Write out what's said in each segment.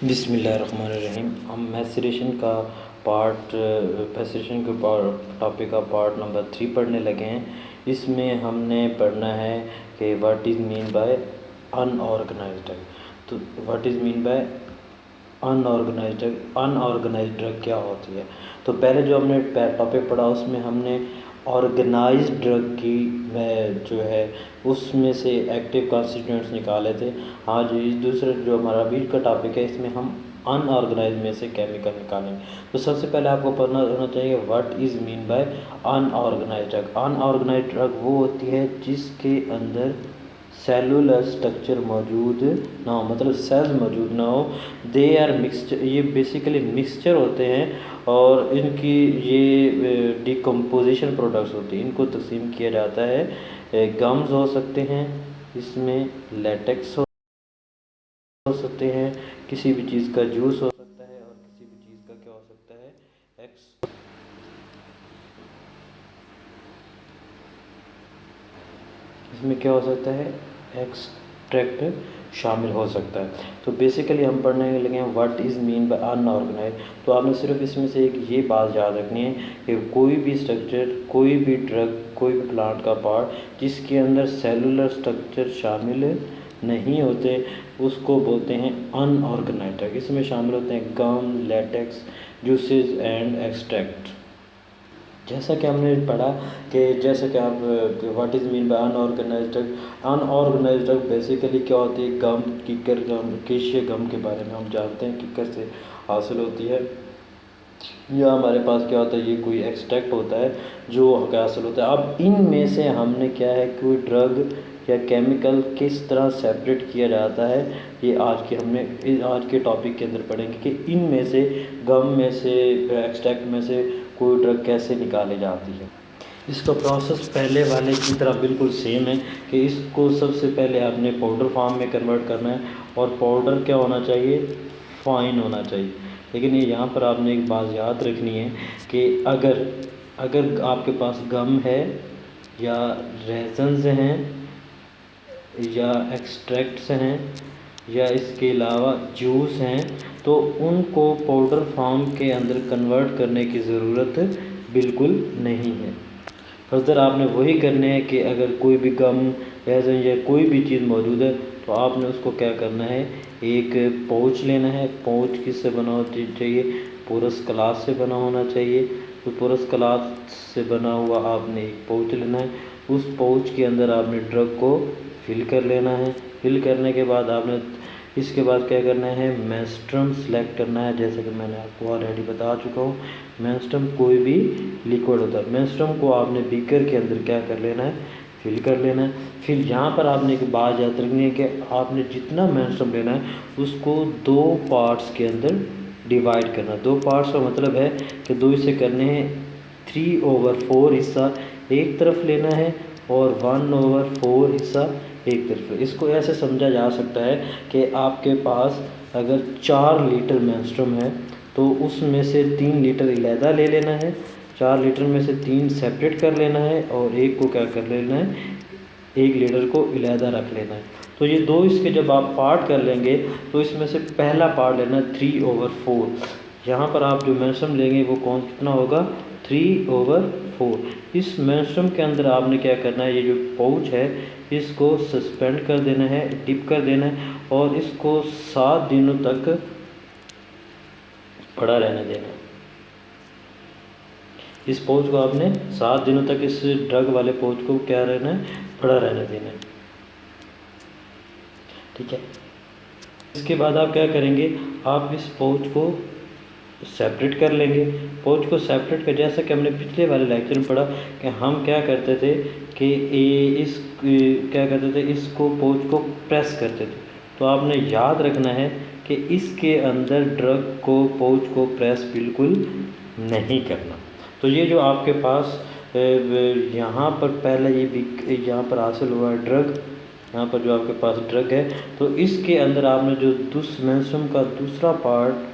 बिस्मिल्लाहिर्रहमानिर्रहीम। हम मैसेरेशन का टॉपिक का पार्ट नंबर 3 पढ़ने लगे हैं। इसमें हमने पढ़ना है कि what is mean by unorganised drug. तो what is mean by unorganised drug क्या होती है। तो पहले जो हमने टॉपिक पढ़ा उसमें हमने ऑर्गेनाइज्ड ड्रग की जो है उसमें से एक्टिव कॉन्स्टिट्यूएंट्स निकाले थे। आज इस दूसरे जो हमारा अभी का टॉपिक है इसमें हम अनऑर्गेनाइज में से केमिकल निकालेंगे। तो सबसे पहले आपको पढ़ना होना चाहिए what is mean by unorganised drug. Unorganised drug वो होती है जिसके अंदर सेलुलर स्ट्रक्चर मौजूद ना हो, मतलब सेल्स मौजूद ना हो। दे आर मिक्सचर, ये बेसिकली मिक्सचर होते हैं और इनकी ये डिकम्पोजिशन प्रोडक्ट्स होती हैं। इनको तकसीम किया जाता है, गम्स हो सकते हैं, इसमें लेटेक्स हो सकते हैं, किसी भी चीज़ का जूस हो सकता है और किसी भी चीज़ का क्या हो सकता है इसमें क्या हो सकता है एक्सट्रैक्ट शामिल हो सकता है। तो बेसिकली हम पढ़ने लगे हैं what is mean by unorganised. तो आपने सिर्फ इसमें से एक ये बात याद रखनी है कि कोई भी स्ट्रक्चर, कोई भी ड्रग, कोई भी प्लांट का पार्ट जिसके अंदर सेलुलर स्ट्रक्चर शामिल नहीं होते उसको बोलते हैं अनऑर्गेनाइज्ड ड्रग। इसमें शामिल होते हैं गम, लेटेक्स, जूसेस एंड एक्सट्रैक्ट। जैसा कि हमने पढ़ा कि जैसा कि आप what is mean by unorganised drug. Unorganised drug basically क्या होती है, गम, किकर गम, केशिया गम के बारे में हम जानते हैं किकर से हासिल होती है। या हमारे पास क्या होता है, ये कोई एक्सट्रैक्ट होता है जो हासिल होता है। अब इनमें से हमने क्या है कोई ड्रग या केमिकल किस तरह सेपरेट किया जाता है, ये आज के टॉपिक के अंदर पढ़ेंगे कि इनमें से गम में से, एक्सट्रैक्ट में से कोई ड्रग कैसे निकाली जाती है। इसका प्रोसेस पहले वाले की तरह बिल्कुल सेम है कि इसको सबसे पहले आपने पाउडर फॉर्म में कन्वर्ट करना है और पाउडर क्या होना चाहिए, फाइन होना चाहिए। लेकिन ये यहाँ पर आपने एक बात याद रखनी है कि अगर आपके पास गम है या रेजन्स हैं या एक्सट्रैक्ट्स हैं या इसके अलावा जूस हैं तो उनको पाउडर फॉर्म के अंदर कन्वर्ट करने की ज़रूरत बिल्कुल नहीं है। फर्दर आपने वही करने हैं कि अगर कोई भी गम रेज़न या कोई भी चीज़ मौजूद है तो आपने उसको क्या करना है, एक पाउच लेना है। पाउच किससे बना होना चाहिए, पोरस ग्लास से बना होना चाहिए। तो पोरस ग्लास से बना हुआ आपने एक पाउच लेना है। उस पाउच के अंदर आपने ड्रग को फिल कर लेना है। फिल करने के बाद आपने इसके बाद क्या करना है, मेंस्ट्रुम सेलेक्ट करना है। जैसे कि मैंने आपको ऑलरेडी बता चुका हूँ, मेंस्ट्रुम कोई भी लिक्विड होता है। मेंस्ट्रुम को आपने बीकर के अंदर क्या कर लेना है, फिल कर लेना है। फिर यहाँ पर आपने एक बात याद रखनी है कि आपने जितना मेंस्ट्रुम लेना है उसको 2 पार्ट्स के अंदर डिवाइड करना। 2 पार्ट्स का मतलब है कि 2 हिस्से करने हैं। 3/4 हिस्सा एक तरफ लेना है और 1/4 हिस्सा एक तरफ। इसको ऐसे समझा जा सकता है कि आपके पास अगर 4 लीटर मेंस्ट्रुम है तो उसमें से 3 लीटर अलहदा ले लेना है, 4 लीटर में से 3 सेपरेट कर लेना है और एक को क्या कर लेना है, 1 लीटर को अलहदा रख लेना है। तो ये 2 इसके जब आप पार्ट कर लेंगे तो इसमें से पहला पार्ट लेना है 3/4। यहाँ पर आप जो मेंस्ट्रुम लेंगे वो कितना होगा, 3/4। इस मेंस्ट्रुम के अंदर आपने क्या करना है, ये जो पाउच है इसको सस्पेंड कर देना है, डिप कर देना है और इसको 7 दिनों तक पड़ा रहने देना है। इस पाउच को आपने 7 दिनों तक इस ड्रग वाले पाउच को क्या रहना है, पड़ा रहने देना है। ठीक है। इसके बाद आप क्या करेंगे, आप इस पाउच को सेपरेट कर लेंगे। पाउच को सेपरेट कर, जैसा कि हमने पिछले वाले लेक्चर में पढ़ा कि हम क्या करते थे कि इसको पाउच को प्रेस करते थे। तो आपने याद रखना है कि इसके अंदर ड्रग को, पाउच को प्रेस बिल्कुल नहीं करना। तो ये जो आपके पास यहाँ पर पहले ये भी यहाँ पर हासिल हुआ है ड्रग, यहाँ पर जो आपके पास ड्रग है तो इसके अंदर आपने जो मेंस्ट्रुम का दूसरा पार्ट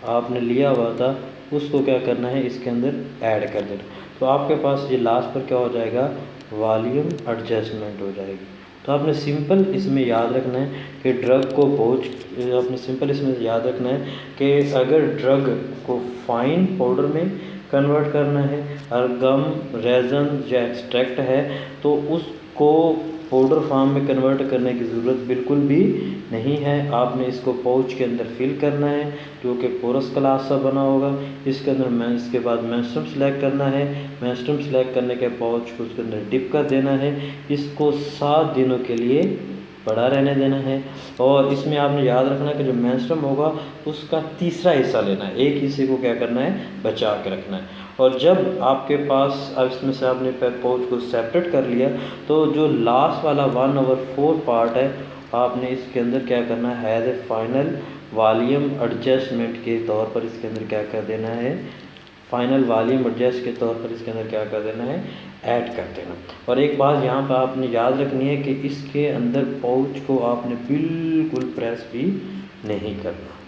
आपने लिया हुआ था उसको क्या करना है, इसके अंदर ऐड कर देना। तो आपके पास ये लास्ट पर क्या हो जाएगा, वॉल्यूम एडजस्टमेंट हो जाएगी। तो आपने सिंपल इसमें याद रखना है कि ड्रग को पाउच, आपने सिंपल इसमें याद रखना है कि अगर ड्रग को फाइन पाउडर में कन्वर्ट करना है और गम, रेजन या एक्सट्रैक्ट है तो उसको पाउडर फॉर्म में कन्वर्ट करने की ज़रूरत बिल्कुल भी नहीं है। आपने इसको पाउच के अंदर फिल करना है जो कि पोरस ग्लास सा बना होगा। इसके अंदर इसके बाद मेंस्ट्रुम सेलेक्ट करना है। मेंस्ट्रुम सेलेक्ट करने के पाउच को उसके अंदर डिप कर देना है। इसको 7 दिनों के लिए पड़ा रहने देना है। और इसमें आपने याद रखना है कि जो मेंस्ट्रुम होगा उसका तीसरा हिस्सा लेना है, एक हिस्से को क्या करना है, बचा के रखना है। और जब आपके पास अब इसमें से आपने पाउच को सेपरेट कर लिया तो जो लास्ट वाला 1/4 पार्ट है आपने इसके अंदर क्या करना है, as a final volume adjustment के तौर पर इसके अंदर क्या कर देना है, फाइनल वॉल्यूम एडजस्ट के तौर पर इसके अंदर क्या कर देना है, ऐड कर देना। और एक बात यहाँ पर आपने याद रखनी है कि इसके अंदर पाउच को आपने बिल्कुल प्रेस भी नहीं करना।